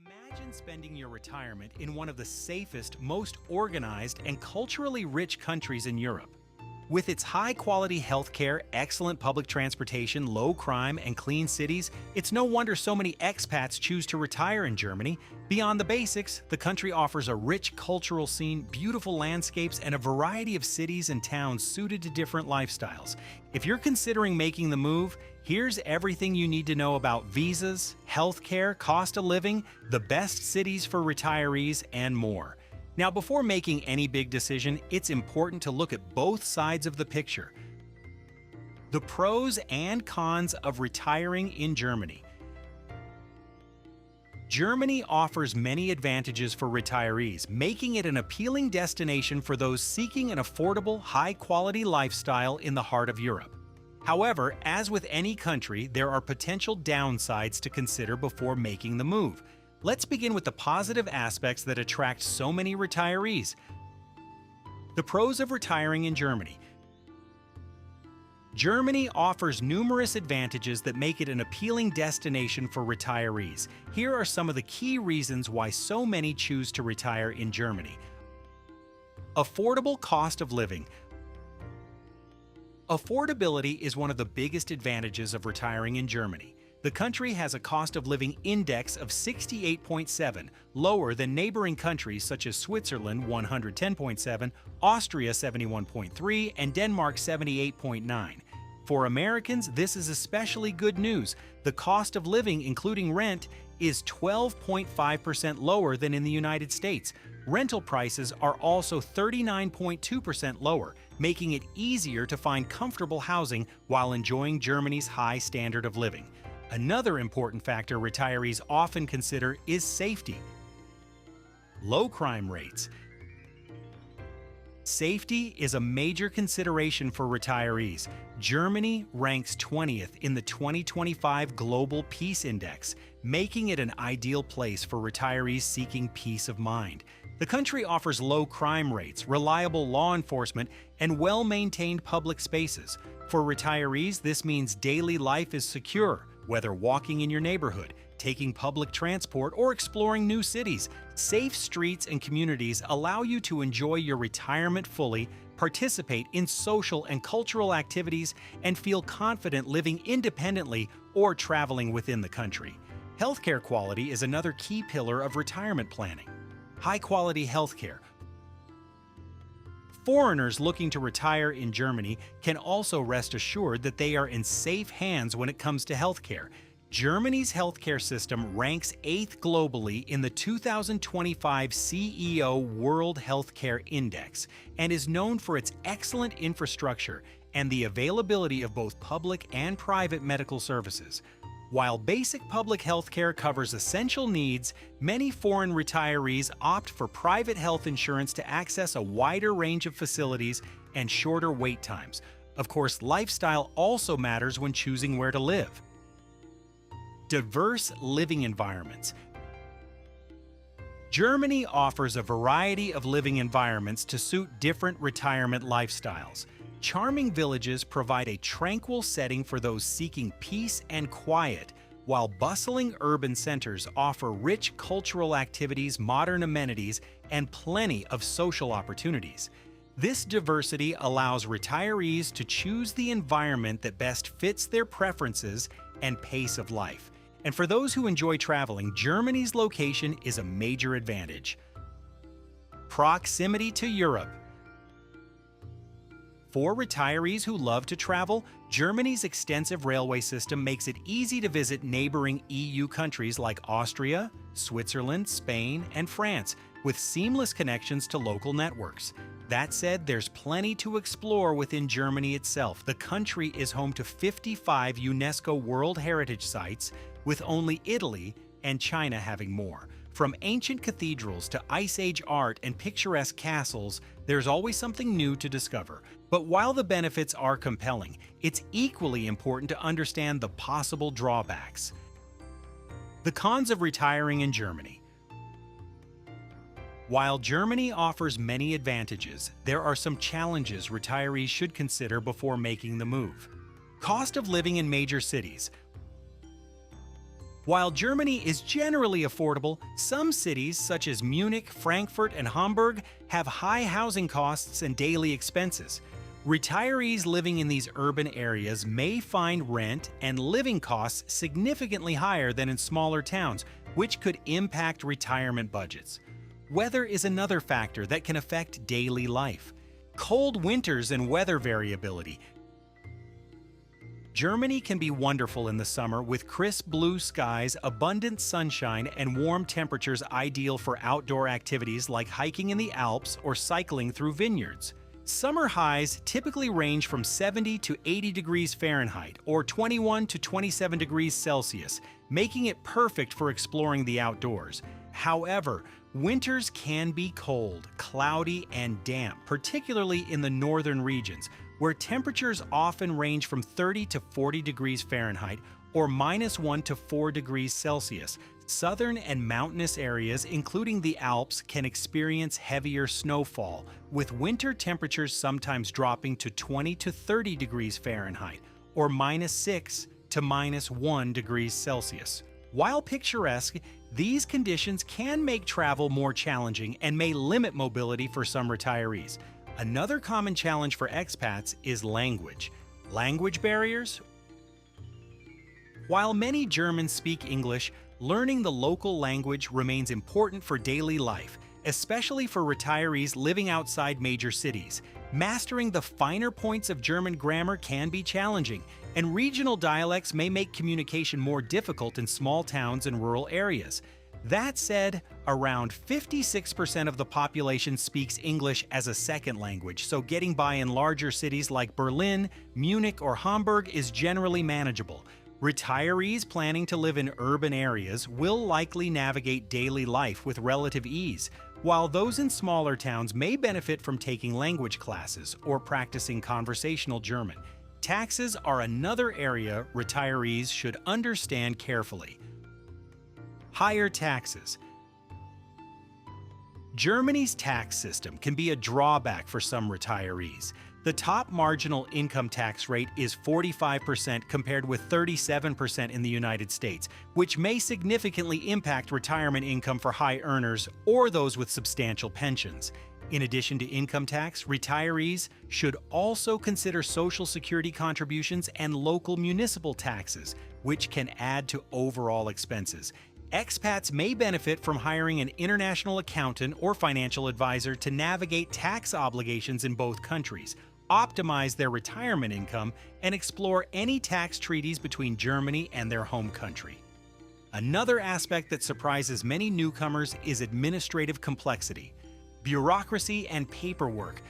Imagine spending your retirement in one of the safest, most organized, and culturally rich countries in Europe. With its high-quality healthcare, excellent public transportation, low crime, and clean cities, it's no wonder so many expats choose to retire in Germany. Beyond the basics, the country offers a rich cultural scene, beautiful landscapes, and a variety of cities and towns suited to different lifestyles. If you're considering making the move, here's everything you need to know about visas, healthcare, cost of living, the best cities for retirees, and more. Now, before making any big decision, it's important to look at both sides of the picture. The pros and cons of retiring in Germany. Germany offers many advantages for retirees, making it an appealing destination for those seeking an affordable, high-quality lifestyle in the heart of Europe. However, as with any country, there are potential downsides to consider before making the move. Let's begin with the positive aspects that attract so many retirees. The pros of retiring in Germany. Germany offers numerous advantages that make it an appealing destination for retirees. Here are some of the key reasons why so many choose to retire in Germany. Affordable cost of living. Affordability is one of the biggest advantages of retiring in Germany. The country has a cost of living index of 68.7, lower than neighboring countries such as Switzerland 110.7, Austria 71.3, and Denmark 78.9. For Americans, this is especially good news. The cost of living, including rent, is 12.5% lower than in the United States. Rental prices are also 39.2% lower, making it easier to find comfortable housing while enjoying Germany's high standard of living. Another important factor retirees often consider is safety. Low crime rates. Safety is a major consideration for retirees. Germany ranks 20th in the 2025 Global Peace Index, making it an ideal place for retirees seeking peace of mind. The country offers low crime rates, reliable law enforcement, and well-maintained public spaces. For retirees, this means daily life is secure. Whether walking in your neighborhood, taking public transport, or exploring new cities, safe streets and communities allow you to enjoy your retirement fully, participate in social and cultural activities, and feel confident living independently or traveling within the country. Healthcare quality is another key pillar of retirement planning. High-quality healthcare. Foreigners looking to retire in Germany can also rest assured that they are in safe hands when it comes to healthcare. Germany's healthcare system ranks 8th globally in the 2025 CEO World Healthcare Index and is known for its excellent infrastructure and the availability of both public and private medical services. While basic public health care covers essential needs, many foreign retirees opt for private health insurance to access a wider range of facilities and shorter wait times. Of course, lifestyle also matters when choosing where to live. Diverse living environments. Germany offers a variety of living environments to suit different retirement lifestyles. Charming villages provide a tranquil setting for those seeking peace and quiet, while bustling urban centers offer rich cultural activities, modern amenities, and plenty of social opportunities. This diversity allows retirees to choose the environment that best fits their preferences and pace of life. And for those who enjoy traveling, Germany's location is a major advantage. Proximity to Europe. For retirees who love to travel, Germany's extensive railway system makes it easy to visit neighboring EU countries like Austria, Switzerland, Spain, and France, with seamless connections to local networks. That said, there's plenty to explore within Germany itself. The country is home to 55 UNESCO World Heritage Sites, with only Italy and China having more. From ancient cathedrals to Ice Age art and picturesque castles, there's always something new to discover. But while the benefits are compelling, it's equally important to understand the possible drawbacks. The cons of retiring in Germany. While Germany offers many advantages, there are some challenges retirees should consider before making the move. Cost of living in major cities. While Germany is generally affordable, some cities such as Munich, Frankfurt, and Hamburg have high housing costs and daily expenses. Retirees living in these urban areas may find rent and living costs significantly higher than in smaller towns, which could impact retirement budgets. Weather is another factor that can affect daily life. Cold winters and weather variability. Germany can be wonderful in the summer with crisp blue skies, abundant sunshine, and warm temperatures ideal for outdoor activities like hiking in the Alps or cycling through vineyards. Summer highs typically range from 70 to 80 degrees Fahrenheit or 21 to 27 degrees Celsius, making it perfect for exploring the outdoors. However, winters can be cold, cloudy, and damp, particularly in the northern regions, where temperatures often range from 30 to 40 degrees Fahrenheit or -1 to 4 degrees Celsius. Southern and mountainous areas, including the Alps, can experience heavier snowfall, with winter temperatures sometimes dropping to 20 to 30 degrees Fahrenheit or -6 to -1 degrees Celsius. While picturesque, these conditions can make travel more challenging and may limit mobility for some retirees. Another common challenge for expats is language. Language barriers? While many Germans speak English, learning the local language remains important for daily life, especially for retirees living outside major cities. Mastering the finer points of German grammar can be challenging, and regional dialects may make communication more difficult in small towns and rural areas. That said, around 56% of the population speaks English as a second language, so getting by in larger cities like Berlin, Munich, or Hamburg is generally manageable. Retirees planning to live in urban areas will likely navigate daily life with relative ease, while those in smaller towns may benefit from taking language classes or practicing conversational German. Taxes are another area retirees should understand carefully. Higher taxes. Germany's tax system can be a drawback for some retirees. The top marginal income tax rate is 45% compared with 37% in the United States, which may significantly impact retirement income for high earners or those with substantial pensions. In addition to income tax, retirees should also consider Social Security contributions and local municipal taxes, which can add to overall expenses. Expats may benefit from hiring an international accountant or financial advisor to navigate tax obligations in both countries, optimize their retirement income, and explore any tax treaties between Germany and their home country. Another aspect that surprises many newcomers is administrative complexity. Bureaucracy and paperwork.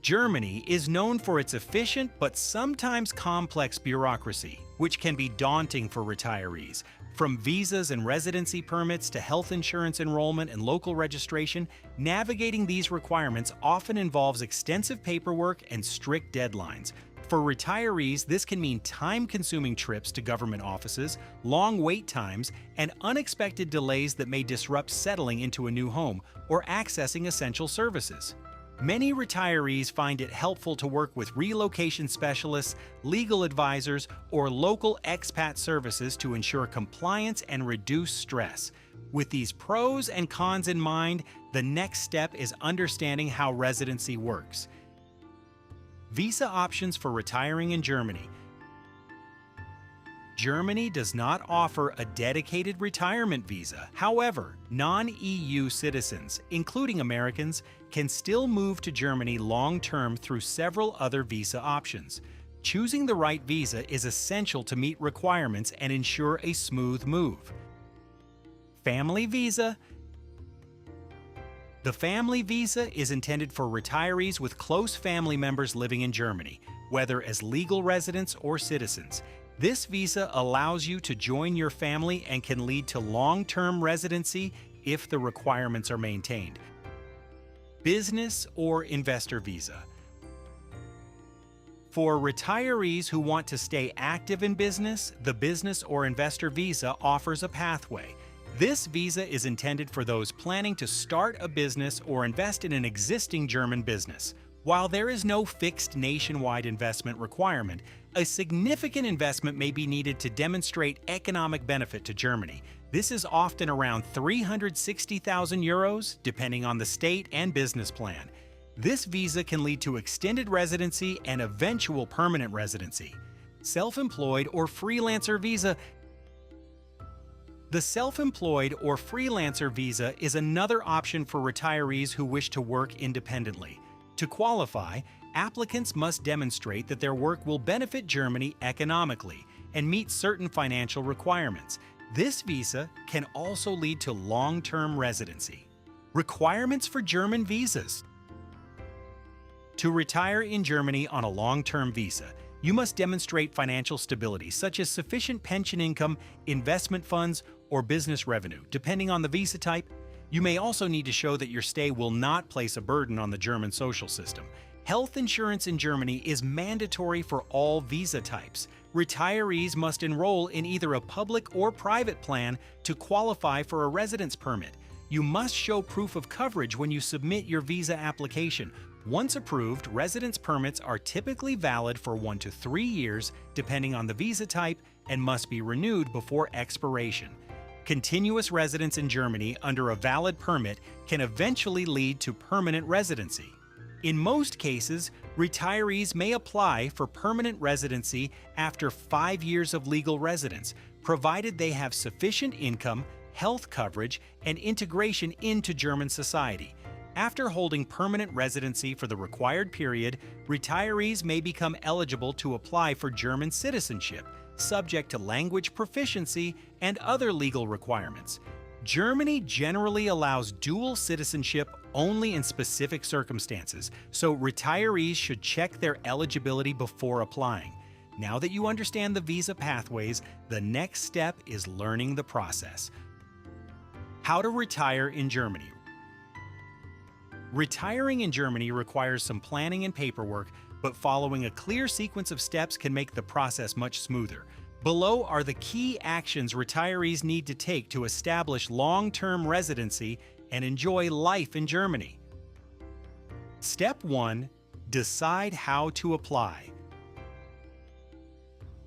Germany is known for its efficient but sometimes complex bureaucracy, which can be daunting for retirees. From visas and residency permits to health insurance enrollment and local registration, navigating these requirements often involves extensive paperwork and strict deadlines. For retirees, this can mean time-consuming trips to government offices, long wait times, and unexpected delays that may disrupt settling into a new home or accessing essential services. Many retirees find it helpful to work with relocation specialists, legal advisors, or local expat services to ensure compliance and reduce stress. With these pros and cons in mind, the next step is understanding how residency works. Visa options for retiring in Germany. Germany does not offer a dedicated retirement visa. However, non-EU citizens, including Americans, can still move to Germany long-term through several other visa options. Choosing the right visa is essential to meet requirements and ensure a smooth move. Family visa. The family visa is intended for retirees with close family members living in Germany, whether as legal residents or citizens. This visa allows you to join your family and can lead to long-term residency if the requirements are maintained. Business or investor visa. For retirees who want to stay active in business, the business or investor visa offers a pathway. This visa is intended for those planning to start a business or invest in an existing German business. While there is no fixed nationwide investment requirement, a significant investment may be needed to demonstrate economic benefit to Germany. This is often around 360,000 euros, depending on the state and business plan. This visa can lead to extended residency and eventual permanent residency. Self-employed or freelancer visa. The self-employed or freelancer visa is another option for retirees who wish to work independently. To qualify, applicants must demonstrate that their work will benefit Germany economically and meet certain financial requirements. This visa can also lead to long-term residency. Requirements for German visas. To retire in Germany on a long-term visa, you must demonstrate financial stability, such as sufficient pension income, investment funds, or business revenue, depending on the visa type. You may also need to show that your stay will not place a burden on the German social system. Health insurance in Germany is mandatory for all visa types. Retirees must enroll in either a public or private plan to qualify for a residence permit. You must show proof of coverage when you submit your visa application. Once approved, residence permits are typically valid for 1 to 3 years, depending on the visa type, and must be renewed before expiration. Continuous residence in Germany under a valid permit can eventually lead to permanent residency. In most cases, retirees may apply for permanent residency after 5 years of legal residence, provided they have sufficient income, health coverage, and integration into German society. After holding permanent residency for the required period, retirees may become eligible to apply for German citizenship, subject to language proficiency and other legal requirements. Germany generally allows dual citizenship only in specific circumstances, so retirees should check their eligibility before applying. Now that you understand the visa pathways, the next step is learning the process. How to retire in Germany. Retiring in Germany requires some planning and paperwork, but following a clear sequence of steps can make the process much smoother. Below are the key actions retirees need to take to establish long-term residency and enjoy life in Germany. Step 1. Decide how to apply.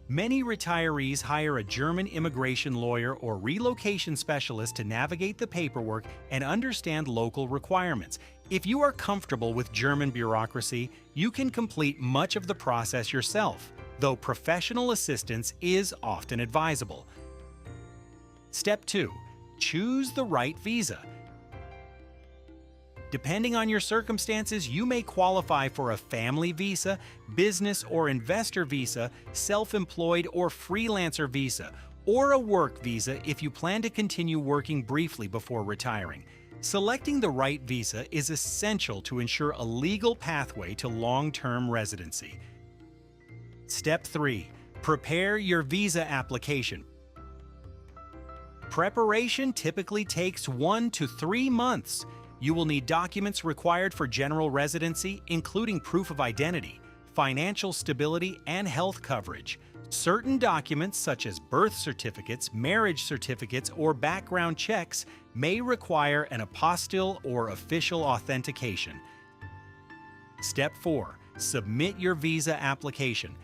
Many retirees hire a German immigration lawyer or relocation specialist to navigate the paperwork and understand local requirements. If you are comfortable with German bureaucracy, you can complete much of the process yourself, though professional assistance is often advisable. Step 2. Choose the right visa. Depending on your circumstances, you may qualify for a family visa, business or investor visa, self-employed or freelancer visa, or a work visa if you plan to continue working briefly before retiring. Selecting the right visa is essential to ensure a legal pathway to long-term residency. Step 3. Prepare your visa application. Preparation typically takes 1 to 3 months. You will need documents required for general residency, including proof of identity, financial stability, and health coverage. Certain documents, such as birth certificates, marriage certificates, or background checks, may require an apostille or official authentication. Step 4. Submit your visa application.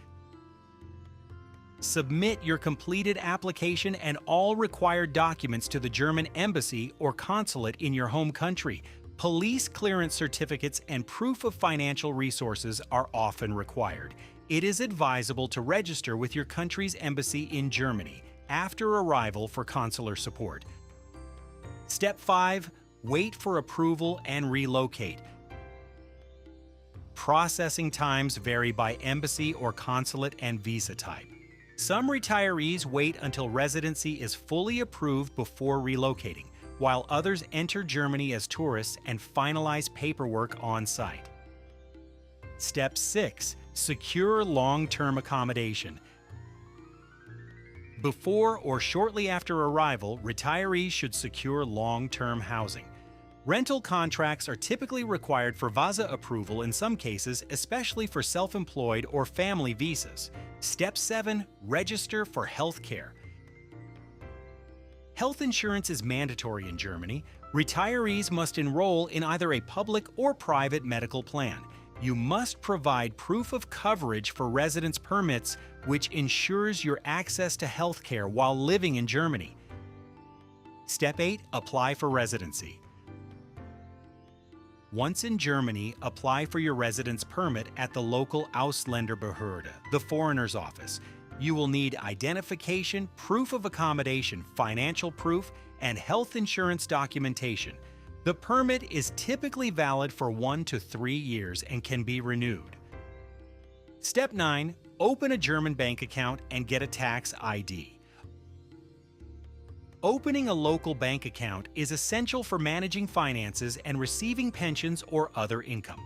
Submit your completed application and all required documents to the German embassy or consulate in your home country. Police clearance certificates and proof of financial resources are often required. It is advisable to register with your country's embassy in Germany after arrival for consular support. Step 5. Wait for approval and relocate. Processing times vary by embassy or consulate and visa type. Some retirees wait until residency is fully approved before relocating, while others enter Germany as tourists and finalize paperwork on site. Step 6. Secure long-term accommodation. Before or shortly after arrival, retirees should secure long-term housing. Rental contracts are typically required for visa approval in some cases, especially for self-employed or family visas. Step 7. Register for health care. Health insurance is mandatory in Germany. Retirees must enroll in either a public or private medical plan. You must provide proof of coverage for residence permits, which ensures your access to healthcare while living in Germany. Step 8. Apply for residency. Once in Germany, apply for your residence permit at the local Ausländerbehörde, the foreigner's office. You will need identification, proof of accommodation, financial proof, and health insurance documentation. The permit is typically valid for 1 to 3 years and can be renewed. Step 9. Open a German bank account and get a tax ID. Opening a local bank account is essential for managing finances and receiving pensions or other income.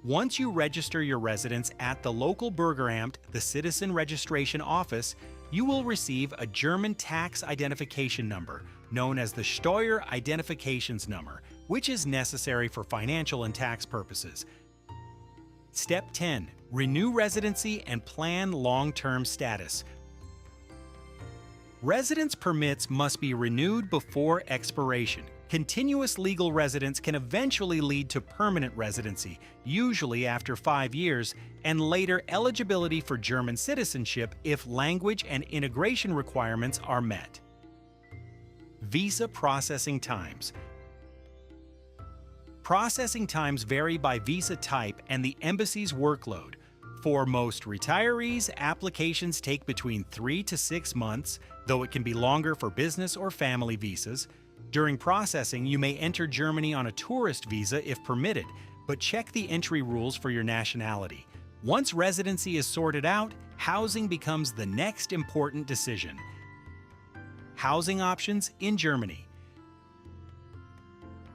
Once you register your residence at the local Bürgeramt, the citizen registration office, you will receive a German tax identification number, known as the Steueridentifikationsnummer, which is necessary for financial and tax purposes. Step 10. Renew residency and plan long-term status. Residence permits must be renewed before expiration. Continuous legal residence can eventually lead to permanent residency, usually after 5 years, and later eligibility for German citizenship if language and integration requirements are met. Visa processing times. Processing times vary by visa type and the embassy's workload. For most retirees, applications take between 3 to 6 months, though it can be longer for business or family visas. During processing, you may enter Germany on a tourist visa if permitted, but check the entry rules for your nationality. Once residency is sorted out, housing becomes the next important decision. Housing options in Germany.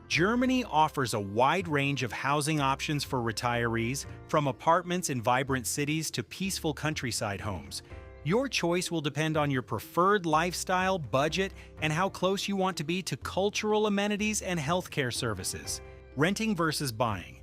Germany offers a wide range of housing options for retirees, from apartments in vibrant cities to peaceful countryside homes. Your choice will depend on your preferred lifestyle, budget, and how close you want to be to cultural amenities and healthcare services. Renting versus buying.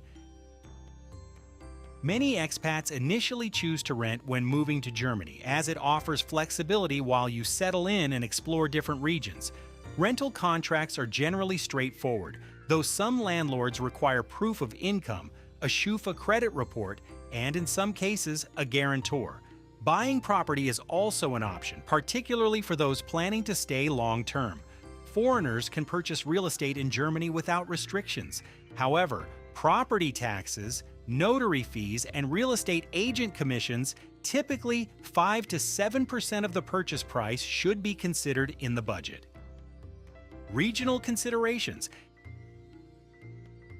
Many expats initially choose to rent when moving to Germany, as it offers flexibility while you settle in and explore different regions. Rental contracts are generally straightforward, though some landlords require proof of income, a Schufa credit report, and in some cases, a guarantor. Buying property is also an option, particularly for those planning to stay long-term. Foreigners can purchase real estate in Germany without restrictions. However, property taxes, notary fees, and real estate agent commissions, typically 5 to 7% of the purchase price, should be considered in the budget. Regional considerations.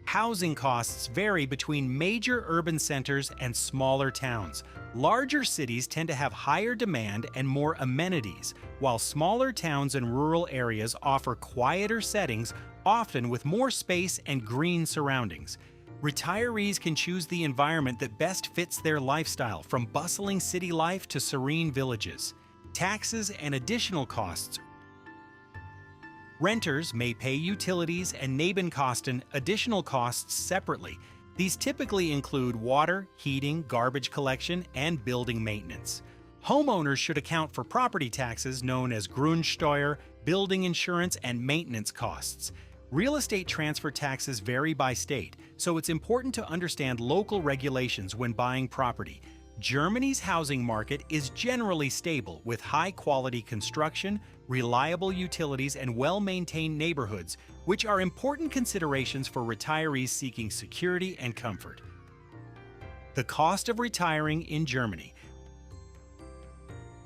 Housing costs vary between major urban centers and smaller towns. Larger cities tend to have higher demand and more amenities, while smaller towns and rural areas offer quieter settings, often with more space and green surroundings. Retirees can choose the environment that best fits their lifestyle, from bustling city life to serene villages. Taxes and additional costs. Renters may pay utilities and Nebenkosten, additional costs, separately. These typically include water, heating, garbage collection, and building maintenance. Homeowners should account for property taxes known as Grundsteuer, building insurance, and maintenance costs. Real estate transfer taxes vary by state, so it's important to understand local regulations when buying property. Germany's housing market is generally stable, with high-quality construction, reliable utilities, and well-maintained neighborhoods, which are important considerations for retirees seeking security and comfort. The cost of retiring in Germany.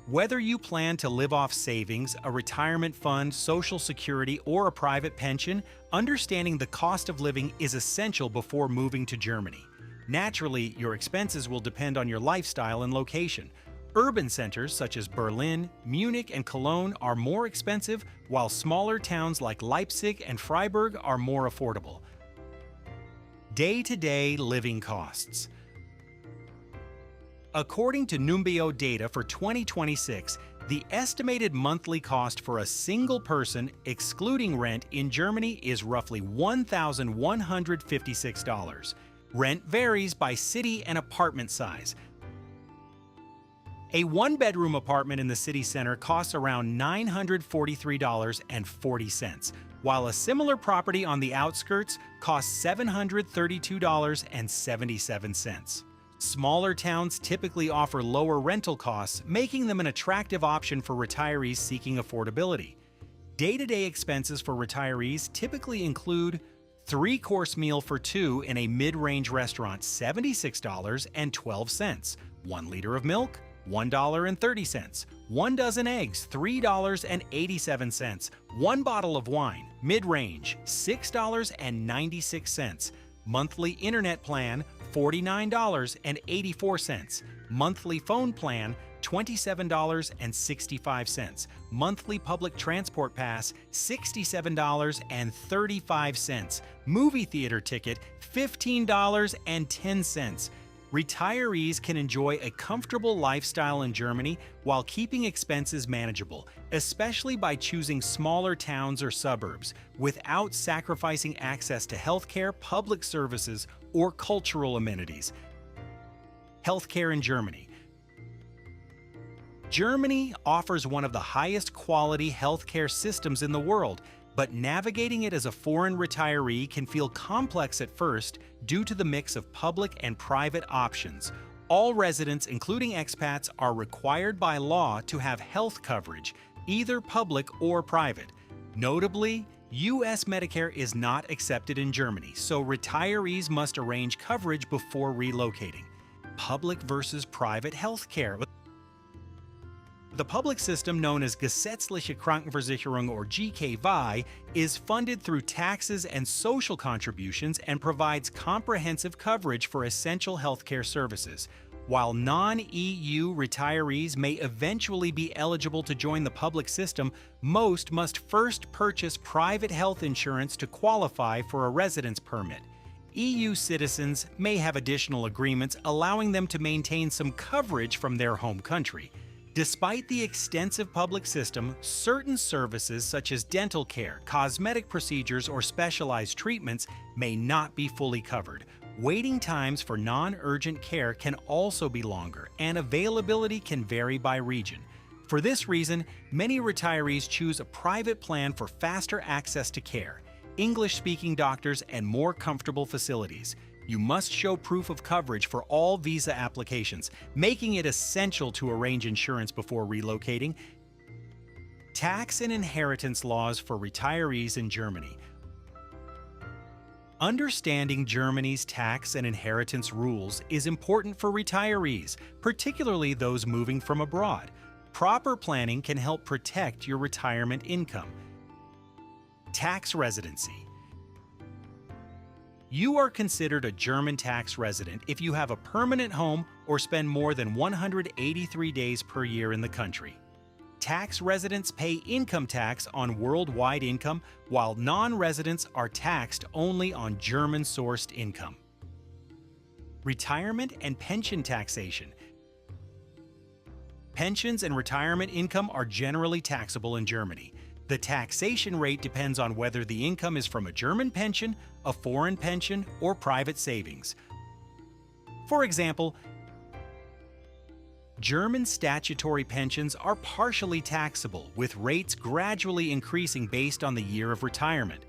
Whether you plan to live off savings, a retirement fund, Social Security, or a private pension, understanding the cost of living is essential before moving to Germany. Naturally, your expenses will depend on your lifestyle and location. Urban centers such as Berlin, Munich, and Cologne are more expensive, while smaller towns like Leipzig and Freiburg are more affordable. Day-to-day living costs. According to Numbeo data for 2026, the estimated monthly cost for a single person, excluding rent, in Germany is roughly $1,156. Rent varies by city and apartment size. A one-bedroom apartment in the city center costs around $943.40, while a similar property on the outskirts costs $732.77. Smaller towns typically offer lower rental costs, making them an attractive option for retirees seeking affordability. Day-to-day expenses for retirees typically include three-course meal for two in a mid-range restaurant, $76.12, 1 liter of milk, $1.30, 1 dozen eggs, $3.87, 1 bottle of wine, mid-range, $6.96, monthly internet plan, $49.84, monthly phone plan, $27.65, monthly public transport pass, $67.35, movie theater ticket, $15.10. Retirees can enjoy a comfortable lifestyle in Germany while keeping expenses manageable, especially by choosing smaller towns or suburbs, without sacrificing access to healthcare, public services, or cultural amenities. Healthcare in Germany. Germany offers one of the highest quality healthcare systems in the world, but navigating it as a foreign retiree can feel complex at first due to the mix of public and private options. All residents, including expats, are required by law to have health coverage, either public or private. Notably, U.S. Medicare is not accepted in Germany, so retirees must arrange coverage before relocating. Public versus private healthcare. The public system, known as Gesetzliche Krankenversicherung or GKV, is funded through taxes and social contributions and provides comprehensive coverage for essential healthcare services. While non-EU retirees may eventually be eligible to join the public system, most must first purchase private health insurance to qualify for a residence permit. EU citizens may have additional agreements allowing them to maintain some coverage from their home country. Despite the extensive public system, certain services such as dental care, cosmetic procedures, or specialized treatments may not be fully covered. Waiting times for non-urgent care can also be longer, and availability can vary by region. For this reason, many retirees choose a private plan for faster access to care, English-speaking doctors, and more comfortable facilities. You must show proof of coverage for all visa applications, making it essential to arrange insurance before relocating. Tax and inheritance laws for retirees in Germany. Understanding Germany's tax and inheritance rules is important for retirees, particularly those moving from abroad. Proper planning can help protect your retirement income. Tax residency. You are considered a German tax resident if you have a permanent home or spend more than 183 days per year in the country. Tax residents pay income tax on worldwide income, while non-residents are taxed only on German-sourced income. Retirement and pension taxation. Pensions and retirement income are generally taxable in Germany. The taxation rate depends on whether the income is from a German pension, a foreign pension, or private savings. For example, German statutory pensions are partially taxable, with rates gradually increasing based on the year of retirement.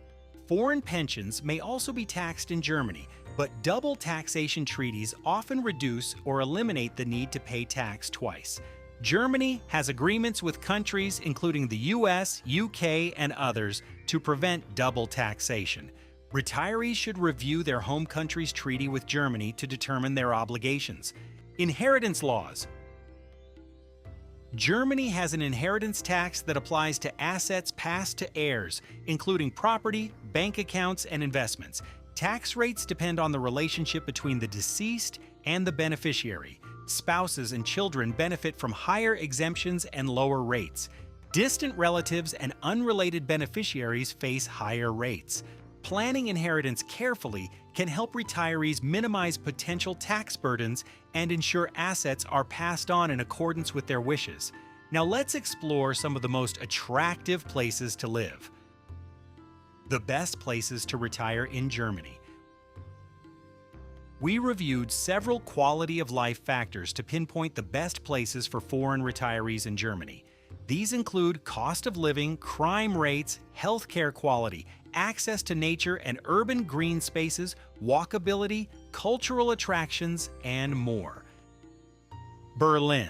Foreign pensions may also be taxed in Germany, but double taxation treaties often reduce or eliminate the need to pay tax twice. Germany has agreements with countries including the US, UK, and others to prevent double taxation. Retirees should review their home country's treaty with Germany to determine their obligations. Inheritance laws. Germany has an inheritance tax that applies to assets passed to heirs, including property, bank accounts, and investments. Tax rates depend on the relationship between the deceased and the beneficiary. Spouses and children benefit from higher exemptions and lower rates. Distant relatives and unrelated beneficiaries face higher rates. Planning inheritance carefully can help retirees minimize potential tax burdens and ensure assets are passed on in accordance with their wishes. Now let's explore some of the most attractive places to live. The best places to retire in Germany. We reviewed several quality of life factors to pinpoint the best places for foreign retirees in Germany. These include cost of living, crime rates, healthcare quality, access to nature and urban green spaces, walkability, cultural attractions, and more. Berlin.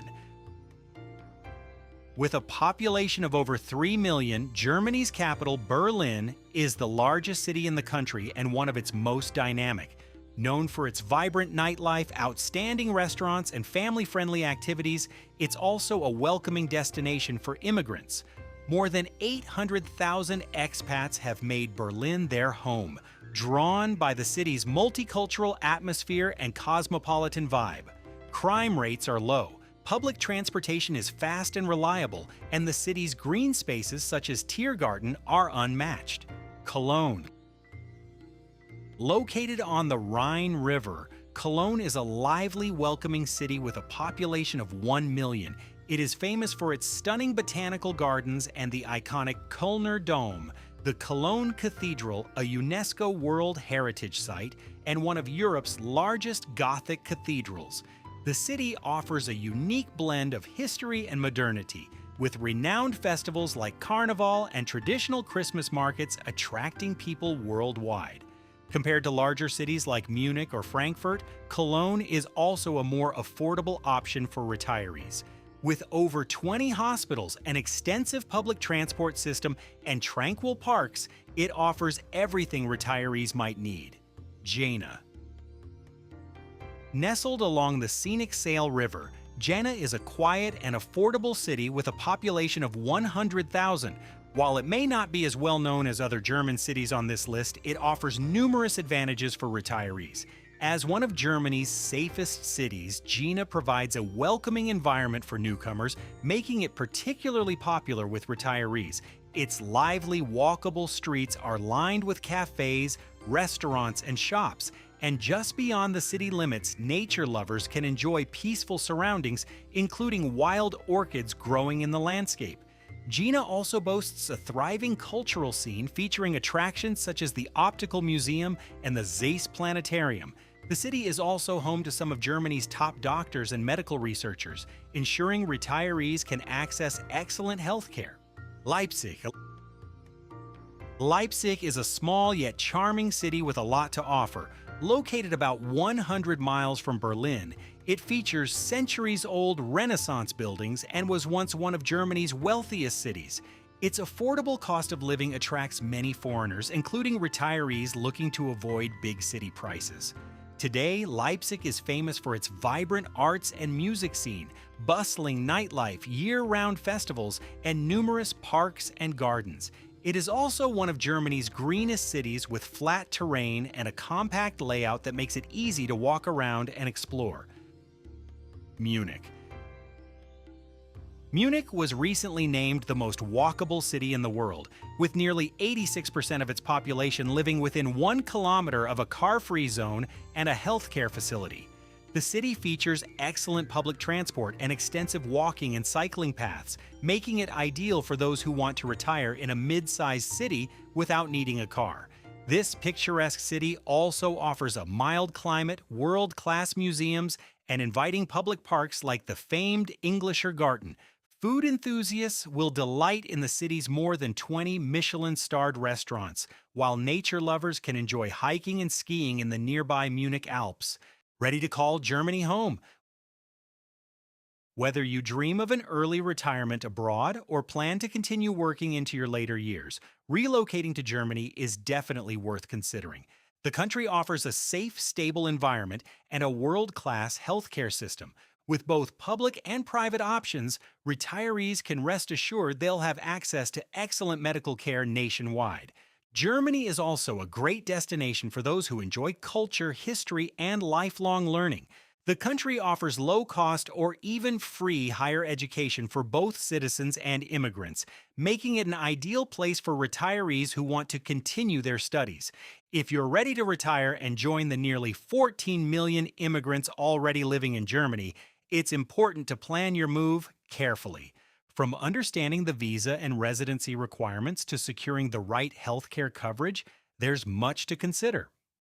With a population of over 3 million, Germany's capital, Berlin, is the largest city in the country and one of its most dynamic. Known for its vibrant nightlife, outstanding restaurants, and family-friendly activities, it's also a welcoming destination for immigrants. More than 800,000 expats have made Berlin their home, drawn by the city's multicultural atmosphere and cosmopolitan vibe. Crime rates are low. Public transportation is fast and reliable, and the city's green spaces such as Tiergarten are unmatched. Cologne. Located on the Rhine River, Cologne is a lively, welcoming city with a population of 1 million. It is famous for its stunning botanical gardens and the iconic Kölner Dome, the Cologne Cathedral, a UNESCO World Heritage Site and one of Europe's largest Gothic cathedrals. The city offers a unique blend of history and modernity, with renowned festivals like Carnival and traditional Christmas markets attracting people worldwide. Compared to larger cities like Munich or Frankfurt, Cologne is also a more affordable option for retirees. With over 20 hospitals, an extensive public transport system, and tranquil parks, it offers everything retirees might need. Jena. Nestled along the scenic Saale River, Jena is a quiet and affordable city with a population of 100,000. While it may not be as well known as other German cities on this list, it offers numerous advantages for retirees. As one of Germany's safest cities, Jena provides a welcoming environment for newcomers, making it particularly popular with retirees. Its lively, walkable streets are lined with cafes, restaurants, and shops. And just beyond the city limits, nature lovers can enjoy peaceful surroundings, including wild orchids growing in the landscape. Jena also boasts a thriving cultural scene featuring attractions such as the Optical Museum and the Zeiss Planetarium. The city is also home to some of Germany's top doctors and medical researchers, ensuring retirees can access excellent health care. Leipzig. Leipzig is a small yet charming city with a lot to offer. Located about 100 miles from Berlin, it features centuries-old Renaissance buildings and was once one of Germany's wealthiest cities. Its affordable cost of living attracts many foreigners, including retirees looking to avoid big city prices. Today, Leipzig is famous for its vibrant arts and music scene, bustling nightlife, year-round festivals, and numerous parks and gardens. It is also one of Germany's greenest cities with flat terrain and a compact layout that makes it easy to walk around and explore. Munich. Munich was recently named the most walkable city in the world, with nearly 86% of its population living within 1 kilometer of a car-free zone and a healthcare facility. The city features excellent public transport and extensive walking and cycling paths, making it ideal for those who want to retire in a mid-sized city without needing a car. This picturesque city also offers a mild climate, world-class museums, and inviting public parks like the famed Englischer Garten. Food enthusiasts will delight in the city's more than 20 Michelin-starred restaurants, while nature lovers can enjoy hiking and skiing in the nearby Munich Alps. Ready to call Germany home? Whether you dream of an early retirement abroad or plan to continue working into your later years, relocating to Germany is definitely worth considering. The country offers a safe, stable environment and a world-class healthcare system. With both public and private options, retirees can rest assured they'll have access to excellent medical care nationwide. Germany is also a great destination for those who enjoy culture, history, and lifelong learning. The country offers low-cost or even free higher education for both citizens and immigrants, making it an ideal place for retirees who want to continue their studies. If you're ready to retire and join the nearly 14 million immigrants already living in Germany, it's important to plan your move carefully. From understanding the visa and residency requirements to securing the right healthcare coverage, there's much to consider.